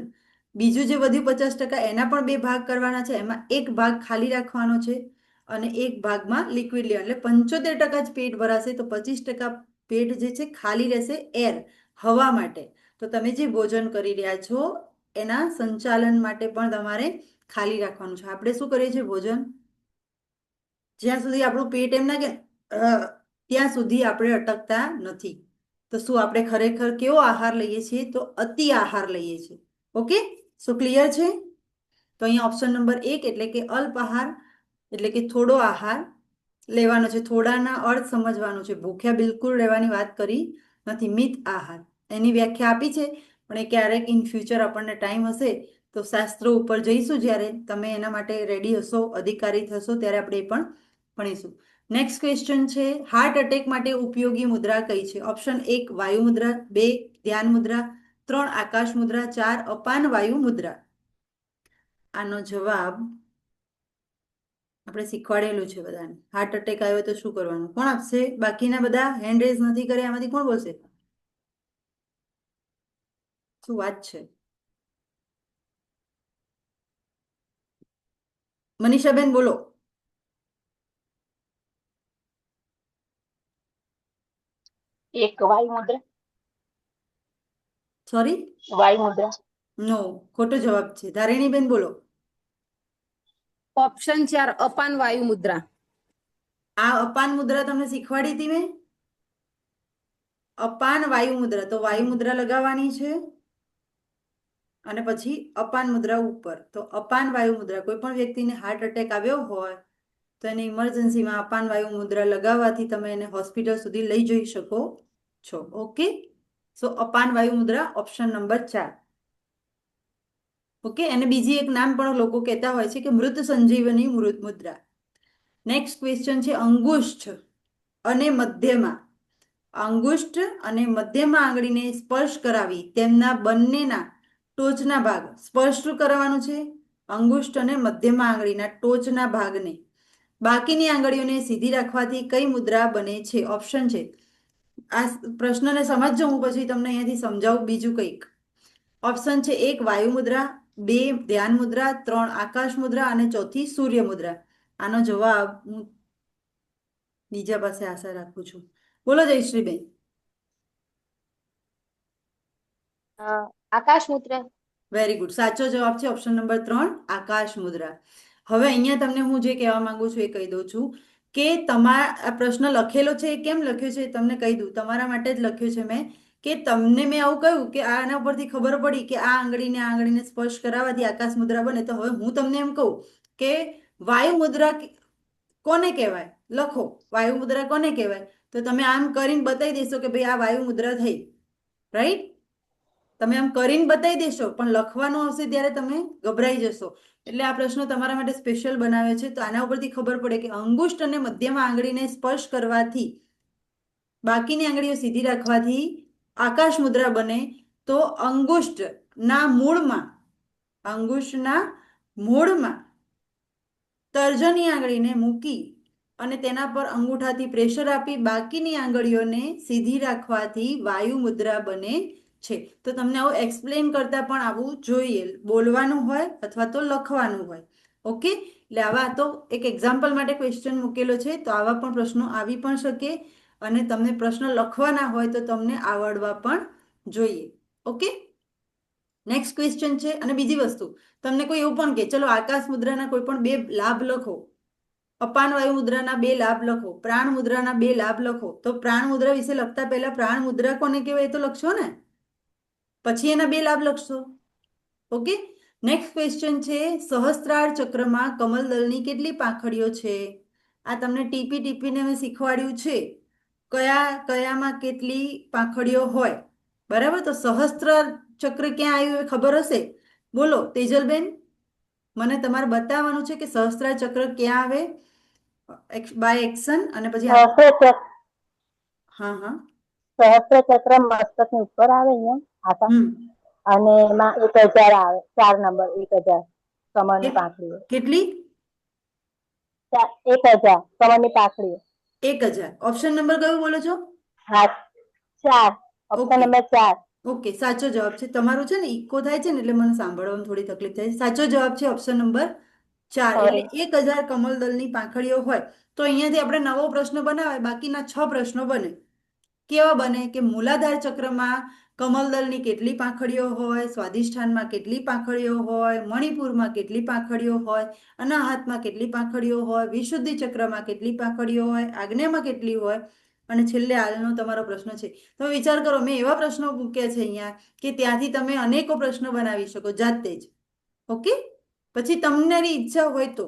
બીજું જે વધ્યું 50% એના પણ 2 ભાગ કરવાના છે, એમાં એક ભાગ ખાલી રાખવાનો છે અને એક ભાગમાં લિક્વિડ લેવાનું, એટલે 75% જ પેટ ભરાશે, તો 25% પેટ જે છે ખાલી રહેશે એર, હવા માટે. તો તમે જે ભોજન કરી રહ્યા છો એના સંચાલન માટે પણ તમારે ખાલી રાખવાનું છે. આપણે શું કરીએ છીએ ભોજન, જ્યાં સુધી આપણું પેટ એમ ના કે ત્યાં સુધી આપણે અટકતા નથી. તો શું આપણે ખરેખર કેવો આહાર લઈએ છીએ, તો અતિ આહાર લઈએ છીએ. ઓકે, સો ક્લિયર છે? તો અહીંયા ઓપ્શન નંબર 1 એટલે કે અલ્પ આહાર એટલે કે થોડો આહાર લેવાનો છે. થોડાના અર્થ સમજવાનો છે, ભૂખ્યા બિલકુલ રહેવાની વાત કરી નથી. મિત આહાર એની વ્યાખ્યા આપી છે, પણ એ ક્યારેક ઇન ફ્યુચર આપણને ટાઈમ હશે તો શાસ્ત્રો ઉપર જઈશું, જ્યારે તમે એના માટે રેડી હશો, અધિકારી થશો, ત્યારે આપણે એ પણ ભણીશું. નેક્સ્ટ ક્વેશ્ચન છે, હાર્ટ એટેક માટે ઉપયોગી મુદ્રા કઈ છે? ઓપ્શન 1 વાયુ મુદ્રા, 2 ધ્યાન મુદ્રા, 3 આકાશ મુદ્રા, 4 અપાન વાયુ મુદ્રા. આનો જવાબ આપણે શીખવાડેલું છે બધાને. હાર્ટ એટેક આવ્યો તો શું કરવાનું? કોણ આપશે? બાકીના બધા હેન્ડ રેઝ નથી કર્યા, એમાંથી કોણ બોલશે? શું વાત છે? મનીષાબેન બોલો. એક વાયુ મુદ્રા. સોરી, વાયુ મુદ્રા. નો, ખોટો જવાબ છે. ધારિણીબેન બોલો. ઓપ્શન 4 અપાન વાયુ મુદ્રા. આ અપાન મુદ્રા તમને શીખવાડી હતી મેં. અપાન વાયુ મુદ્રા, તો વાયુ મુદ્રા લગાવવાની છે અને પછી અપાન મુદ્રા ઉપર. તો અપાન વાયુ મુદ્રા, કોઈ પણ વ્યક્તિને હાર્ટ એટેક આવ્યો હોય તો એને ઇમરજન્સીમાં અપાન વાયુ મુદ્રા લગાવવાથી તમે એને હોસ્પિટલ સુધી લઈ જઈ શકો છો. ઓકે, સો અપાન વાયુ મુદ્રા ઓપ્શન નંબર 4. ઓકે, અને બીજી એક નામ પણ લોકો કહેતા હોય છે કે મૃત સંજીવની મુદ્રા. નેક્સ્ટ ક્વેશ્ચન છે, અંગુષ્ઠ અને મધ્યમાં, અંગુષ્ઠ અને મધ્યમાં આંગળીને સ્પર્શ કરાવી તેમના બંનેના ટોચના ભાગ, સ્પર્શ કરવાનું છે અંગુષ્ઠ અને મધ્યમાં આંગળીના ટોચના ભાગને, બાકીની આંગળીઓને સીધી રાખવાથી કઈ મુદ્રા બને છે? ઓપ્શન છે, આ પ્રશ્નને સમજજો, હું પછી તમને અહીંયાથી સમજાવું બીજું કંઈક. ઓપ્શન છે 1 વાયુ મુદ્રા, 2 ધ્યાન મુદ્રા, 3 આકાશ મુદ્રા અને 4 સૂર્ય મુદ્રા. આનો જવાબ હું બીજા પાસે આશા રાખું છું. બોલો જયશ્રીબેન. આકાશ મુદ્રા. વેરી ગુડ, સાચો જવાબ છે ઓપ્શન નંબર 3 આકાશ મુદ્રા. હવે અહીંયા તમને હું જે કહેવા માંગુ છું એ કહી દઉં છું કે તમારા આ પ્રશ્ન લખેલો છે એ કેમ લખ્યો છે તમને કહી દઉં, તમારા માટે જ લખ્યો છે મેં, કે તમને મેં આવું કહ્યું કે આના પરથી ખબર પડી કે આ આંગળીને સ્પર્શ કરાવવાથી આકાશ મુદ્રા બને, તો હવે હું તમને એમ કહું કે વાયુ મુદ્રા કોને કહેવાય, લખો વાયુ મુદ્રા કોને કહેવાય, તો તમે આમ કરીને બતાવી દેશો કે ભાઈ આ વાયુ મુદ્રા થઈ. રાઈટ? તમે આમ કરીને બતાવી દેશો, પણ લખવાનું આવશે ત્યારે તમે ગભરાઈ જશો. એટલે આ પ્રશ્ન તમારા માટે સ્પેશિયલ બનાવ્યો છે. તો આના ઉપરથી ખબર પડે કે અંગુષ્ઠ અને મધ્યમાં આંગળીને સ્પર્શ કરવાથી, બાકીની આંગળીઓ સીધી રાખવાથી આકાશ મુદ્રા બને. તો અંગુષ્ઠના મૂળમાં તર્જની આંગળીને મૂકી અને તેના પર અંગૂઠાથી પ્રેશર આપી બાકીની આંગળીઓને સીધી રાખવાથી વાયુ મુદ્રા બને છે. તો તમને આવું એક્સપ્લેન કરતા પણ આવવું જોઈએ, બોલવાનું હોય અથવા તો લખવાનું હોય. ઓકે, એટલે આવા તો એક એક્ઝામ્પલ માટે ક્વેશ્ચન મૂકેલો છે, તો આવા પણ પ્રશ્નો આવી પણ શકે અને તમને પ્રશ્ન લખવાના હોય તો તમને આવડવા પણ જોઈએ. ઓકે, નેક્સ્ટ ક્વેશ્ચન છે. અને બીજી વસ્તુ, તમને કોઈ એવું પણ કે ચલો આકાશ મુદ્રાના કોઈ પણ 2 લાભ લખો, અપાન વાયુ મુદ્રાના 2 લાભ લખો, પ્રાણ મુદ્રાના 2 લાભ લખો, તો પ્રાણ મુદ્રા વિશે લખતા પહેલા પ્રાણ મુદ્રા કોને કહેવાય એ તો લખશો ને, પછી એના 2 લાભ લખશો. ઓકે, નેક્સ્ટ ક્વેશ્ચન છે, સહસ્ત્રાર ચક્રમાં કમલદળની કેટલી પાંખડીઓ છે? આ તમને ટીપીને મેં શીખવાડ્યું છે કયામાં કેટલી પાંખડીઓ હોય. બરાબર, તો સહસ્ત્રાર ચક્ર ક્યાં આવ્યું એ ખબર હશે? બોલો તેજલબેન, મને તમારે બતાવવાનું છે કે સહસ્ત્રાર ચક્ર ક્યાં આવે બાય એક્શન, અને પછી હા સહસ્ત્ર ચક્ર મસ્તકની ઉપર આવે અહીંયા આકાશ, અને એમાં 1000 આવે, 4 નંબર 1000 કમળની પાંખડીઓ. કેટલી? 1000 કમળની પાંખડીઓ. 1000. ઓપ્શન નંબર કયો બોલો છો? હા, 4 ઓપ્શન ઓકે નંબર 4 ઓકે સાચો જવાબ છે તમારું. છે ને ઇકો થાય છે ને એટલે મને સાંભળવામાં થોડી તકલીફ થાય છે. સાચો જવાબ છે ઓપ્શન નંબર 4. સોરી. એટલે 1000 કમલદળની પાંખડીઓ હોય તો અહીંયાથી આપણે નવો પ્રશ્ન બનાવાય, બાકીના 6 પ્રશ્નો બને. કેવા બને કે મૂલાધાર ચક્રમાં કમલદળની કેટલી પાંખડીઓ હોય, સ્વાધિષ્ઠાનમાં કેટલી પાંખડીઓ હોય, મણિપુરમાં કેટલી પાંખડીઓ હોય, અનાહતમાં કેટલી પાંખડીઓ હોય, વિશુદ્ધિ ચક્રમાં કેટલી પાંખડીઓ હોય, આજ્ઞામાં કેટલી હોય, અને છેલ્લે હાલનો તમારો પ્રશ્ન છે. તમે વિચાર કરો, મેં એવા પ્રશ્નો મૂક્યા છે અહીંયા કે ત્યાંથી તમે અનેકો પ્રશ્નો બનાવી શકો જાતે જ. ઓકે, પછી તમારી ઈચ્છા હોય તો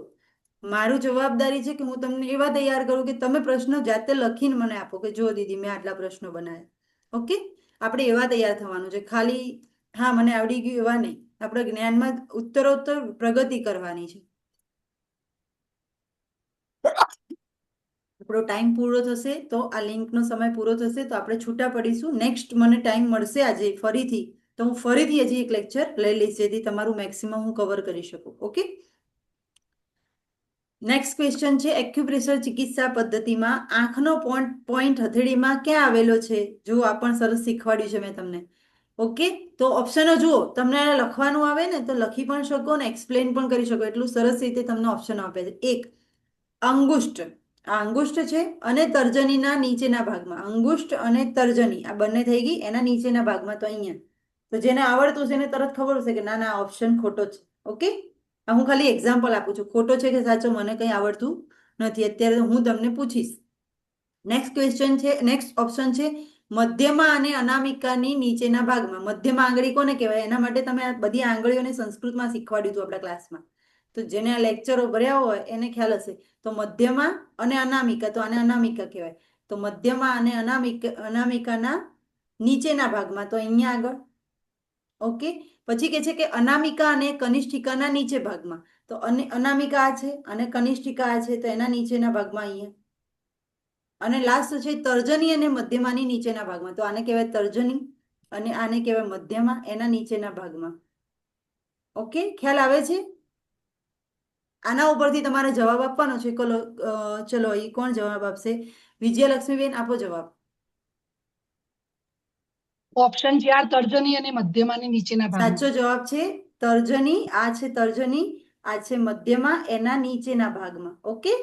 મારું જવાબદારી છે કે હું તમને એવા તૈયાર કરું કે તમે પ્રશ્નો જાતે લખીને મને આપો કે જો દીદી મેં આટલા પ્રશ્નો બનાવ્યા. ઓકે, આપણે એવા તૈયાર થવાનું છે, ખાલી હા મને આવડી ગયું એવા નહીં. આપણે જ્ઞાનમાં ઉત્તરોત્તર પ્રગતિ કરવાની છે. આપણો ટાઈમ પૂરો થશે તો આ લિંકનો સમય પૂરો થશે તો આપણે છૂટા પડીશું. નેક્સ્ટ મને ટાઈમ મળશે આજે ફરીથી તો હું ફરીથી હજી એક લેક્ચર લઈ લઈશ જેથી તમારું મેક્સિમમ હું કવર કરી શકું. ઓકે, નેક્સ્ટ ક્વેશ્ચન છે એક્યુપ્રેશર ચિકિત્સા પદ્ધતિમાં આંખનો પોઈન્ટ હથેળીમાં ક્યાં આવેલો છે? જો આ પણ સરસ શીખવાડ્યું છે મેં તમને. ઓકે, તો ઓપ્શનો જુઓ, તમને લખવાનું આવે ને તો લખી પણ શકો ને એક્સપ્લેન પણ કરી શકો, એટલું સરસ રીતે તમને ઓપ્શન આપે છે. 1 અંગુષ્ઠ, આ અંગુષ્ઠ છે અને તર્જનીના નીચેના ભાગમાં. અંગુષ્ઠ અને તર્જની આ બંને થઈ ગઈ એના નીચેના ભાગમાં. તો અહીંયા તો જેને આવડતું છે એને તરત ખબર હશે કે ના ના ઓપ્શન ખોટો છે. ઓકે, હું ખાલી એક્ઝામ્પલ આપું છું, ખોટો છે કે સાચો મને કંઈ આવડતું નથી. અત્યારે હું તમને પૂછીશ. નેક્સ્ટ ક્વેશ્ચન છે, નેક્સ્ટ ઓપ્શન છે મધ્યમાં અને અનામિકાની નીચેના ભાગમાં. મધ્યમાં આંગળી કોને કહેવાય? એના માટે તમે આ બધી આંગળીઓને સંસ્કૃતમાં શીખવાડ્યું હતું આપણા ક્લાસમાં. તો જેને આ લેક્ચરો ભર્યા હોય એને ખ્યાલ હશે. તો મધ્યમાં અને અનામિકા, તો આને અનામિકા કહેવાય. તો મધ્યમાં અને અનામિકાના નીચેના ભાગમાં, તો અહીંયા આગળ. ઓકે, પછી કે છે કે અનામિકા અને કનિષ્ઠિકાના નીચે ભાગમાં. તો અનામિકા આ છે અને કનિષ્ઠિકા આ છે, તો એના નીચેના ભાગમાં અહીંયા. અને લાસ્ટ છે તર્જની અને મધ્યમાની નીચેના ભાગમાં. તો આને કહેવાય તર્જની અને આને કહેવાય મધ્યમાં, એના નીચેના ભાગમાં. ઓકે, ખ્યાલ આવે છે? આના ઉપરથી તમારે જવાબ આપવાનો છે. ચલો એ કોણ જવાબ આપશે? વિજયલક્ષ્મીબેન આપો જવાબ. ઓપ્શન 4 તર્જની અને મધ્યમાની નીચેના ભાગમાં. સાચો જવાબ છે તર્જની. આ છે તર્જની, આ છે મધ્યમાં, એના નીચેના ભાગમાં. ઓકે,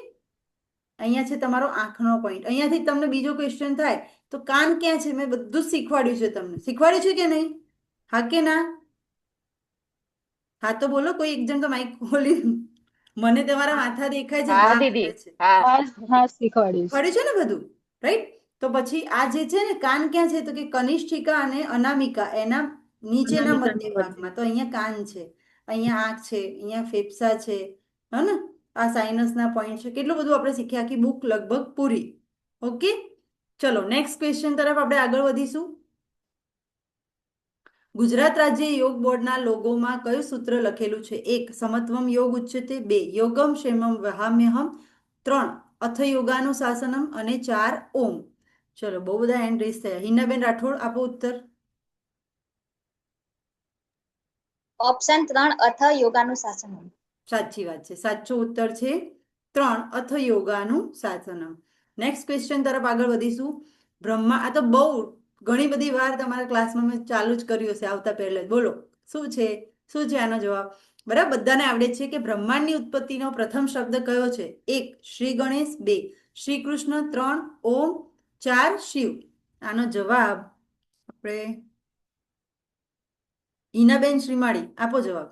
અહીંયા છે તમારો આંખનો પોઈન્ટ. અહીંયાથી તમને બીજો ક્વેશ્ચન થાય તો કાન ક્યાં છે? મેં બધું જ શીખવાડ્યું છે તમને. શીખવાડ્યું છે કે નહીં? હા કે ના? હા તો બોલો, કોઈ એક જણ તો માઇક ખોલી. મને તમારા માથા દેખાય છે. હા હા દીદી, આવે છે. હા. હા શીખવાડ્યું છે. શીખવાડ્યું છે ને બધું, રાઈટ? તો પછી આ જે છે ને કાન ક્યાં છે? તો કે કનિષ્ઠિકા અને અનામિકા એના નીચેના મધ્ય ભાગમાં. તો અહીંયા કાન છે, અહીંયા આંખ છે, અહીંયા ફેફસા છે, હે ને? આ સાઇનસના પોઈન્ટ છે. કેટલું બધું આપણે શીખ્યા, આખી બુક લગભગ પૂરી. ઓકે, ચલો નેક્સ્ટ ક્વેશ્ચન તરફ આપણે આગળ વધીશું. ગુજરાત રાજ્ય યોગ બોર્ડના લોગોમાં કયું સૂત્ર લખેલું છે? 1 સમત્વમ યોગ ઉચ્યતે, 2 યોગમ ક્ષેમમ વહામ્યહમ, 3 અથ યોગાનુશાસનમ અને 4 ઓમ. ચલો બહુ બધા હેન્ડ રેઝ થયા. હિનાબેન રાઠોડ આપો ઉત્તર. ઓપ્શન 3 અથ યોગાનુશાસનમ. સાચી વાત છે, સાચો ઉત્તર છે 3 અથ યોગાનુશાસનમ. નેક્સ્ટ ક્વેશ્ચન તરફ આગળ વધીશું. આ તો બહુ ઘણી બધી વાર તમારા ક્લાસમાં મેં ચાલુ જ કર્યું હશે આવતા પહેલા. બોલો શું છે? શું છે આનો જવાબ? બરાબર, બધાને આવડે છે કે બ્રહ્માંડની ઉત્પત્તિનો પ્રથમ શબ્દ કયો છે? 1 શ્રી ગણેશ, 2 શ્રી કૃષ્ણ, 3 ઓમ, 4 શિવ. આનો જવાબ આપણે હિનાબેન શ્રીમાળી આપો જવાબ.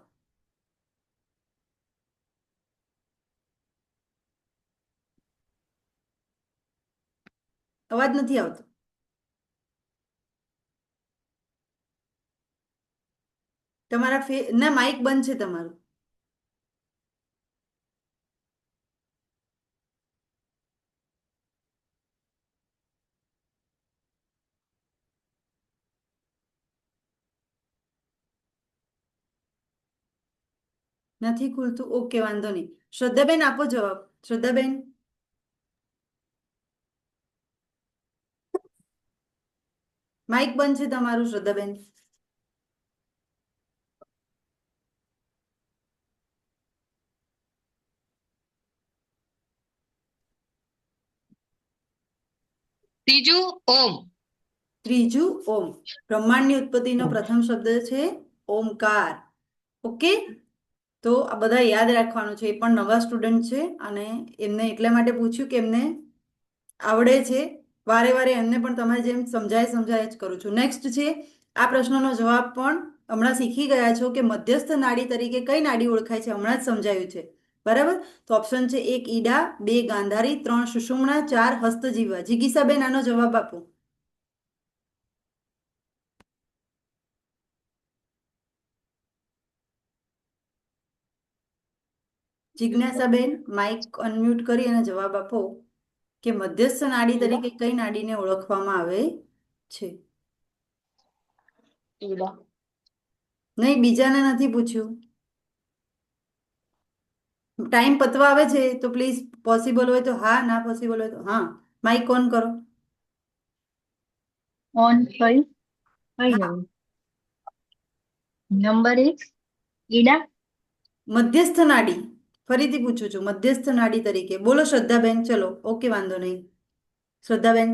અવાજ નથી આવતો. તમારા ના માઇક બંધ છે તમારું. નથી ખુલતું? ઓકે, વાંધો નહીં. શ્રદ્ધાબેન આપો જવાબ. શ્રદ્ધાબેન માઇક બંધ છે તમારું. શ્રદ્ધાબેન ત્રીજું ઓમ. ત્રીજું ઓમ. બ્રહ્માંડની ઉત્પત્તિનો પ્રથમ શબ્દ છે ઓમકાર. ઓકે, તો આ બધા યાદ રાખવાનું છે. એ પણ નવા સ્ટુડન્ટ છે અને એમને એટલા માટે પૂછ્યું કે એમને આવડે છે. વારે વારે એમને પણ તમારે જેમ સમજાય જ કરું છું. નેક્સ્ટ છે, આ પ્રશ્નનો જવાબ પણ હમણાં શીખી ગયા છો કે મધ્યસ્થ નાડી તરીકે કઈ નાડી ઓળખાય છે, હમણાં જ સમજાયું છે. બરાબર, તો ઓપ્શન છે 1 ઈડા, 2 ગાંધારી, 3 સુષુમ્ના, 4 હસ્તજીવા. જિગીસાબેન આનો જવાબ આપો. જિજ્ઞાસાબેન માઇક અનમ્યુટ કરી અને જવાબ આપો કે મધ્યસ્થ નાડી તરીકે કઈ નાડીને ઓળખવામાં આવે છે. નહીં, બીજાને નથી પૂછ્યું. ટાઈમ પતવા આવે છે તો પ્લીઝ પોસિબલ હોય તો હા, ના પોસિબલ હોય તો હા. માઇક ઓન કરો. ઓન થઈ હા. ગયું. નંબર 1 ઈડા. મધ્યસ્થ નાડી, ફરીથી પૂછું છું, મધ્યસ્થ નાડી તરીકે બોલો. શ્રદ્ધાબેન, ચલો ઓકે, વાંધો નહીં. શ્રદ્ધાબેન.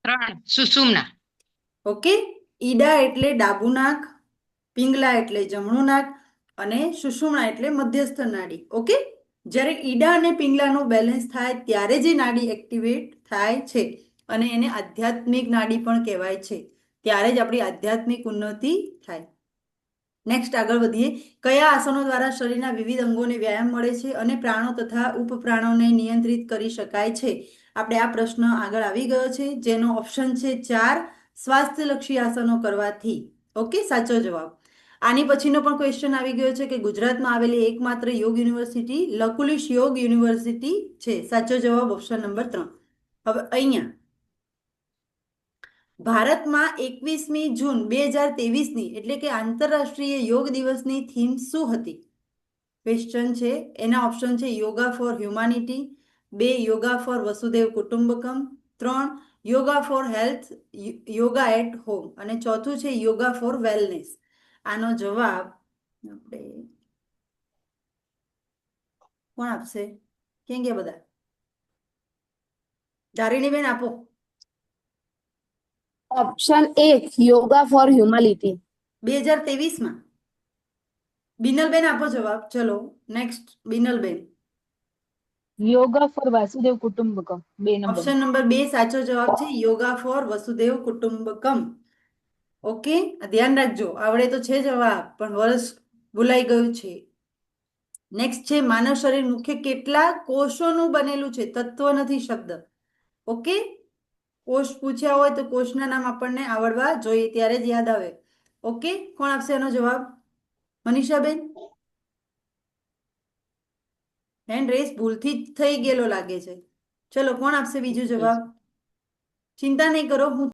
3 સુષુમ્ના. ઓકે, ઈડા એટલે ડાબું નાક, પિંગલા એટલે જમણું નાક અને સુષુમ્ના એટલે મધ્યસ્થ નાડી. ઓકે, જ્યારે ઈડા અને પિંગલાનું બેલેન્સ થાય ત્યારે જે નાડી એક્ટિવેટ થાય છે અને એને આધ્યાત્મિક નાડી પણ કહેવાય છે. ત્યારે જ આપણી આધ્યાત્મિક ઉન્નતિ થાય. નેક્સ્ટ આગળ વધીએ. કયા આસનો દ્વારા શરીરના વિવિધ અંગોને વ્યાયામ મળે છે અને પ્રાણો તથા ઉપપ્રાણોને નિયંત્રિત કરી શકાય છે? આપણે આ પ્રશ્ન આગળ આવી ગયો છે, જેનો ઓપ્શન છે 4 સ્વાસ્થ્યલક્ષી આસનો કરવાથી. ઓકે, સાચો જવાબ. આની પછીનો પણ ક્વેશ્ચન આવી ગયો છે કે ગુજરાતમાં આવેલી એકમાત્ર યોગ યુનિવર્સિટી લકુલિશ યોગ યુનિવર્સિટી છે. સાચો જવાબ ઓપ્શન નંબર 3. હવે અહીંયા ભારતમાં 21મી જૂન 2023ની એટલે કે આંતરરાષ્ટ્રીય યોગ દિવસની થીમ શું હતી? ક્વેશ્ચન છે. એના ઓપ્શન છે yoga for humanity, 2 yoga for Vasudhaiva Kutumbakam, 3 yoga for health, yoga at home અને ચોથું છે યોગા ફોર વેલનેસ. આનો જવાબ આપણે કોણ આપશે? ક્યાં ગયા બધા? ધારિણીબેન આપો. Option 1 yoga for humanity. 2023માં. બિનલબેન આપો જવાબ. ચલો નેક્સ્ટ, બિનલબેન. Yoga for Vasudhaiva Kutumbakam 2 number. Option number 2 સાચો જવાબ છે, yoga for Vasudhaiva Kutumbakam. Okay, ધ્યાન રાખજો, આવડે તો છે જવાબ પણ વર્ષ ભૂલાઈ ગયું છે. નેક્સ્ટ છે માનવ શરીર મુખ્ય કેટલા કોષોનું બનેલું છે? તત્વ નથી, શબ્દ. ઓકે, કોષ પૂછ્યા હોય તો કોષના નામ આપણને આવડવા જોઈએ, ત્યારે જ યાદ આવે. ઓકે, કોણ આપશે એનો જવાબ? મનીષાબેન. હેન્ડ રેસ ભૂલથી જ થઈ ગયેલો લાગે છે. ચલો, કોણ આપશે બીજો જવાબ? ચિંતા નહીં કરો, હું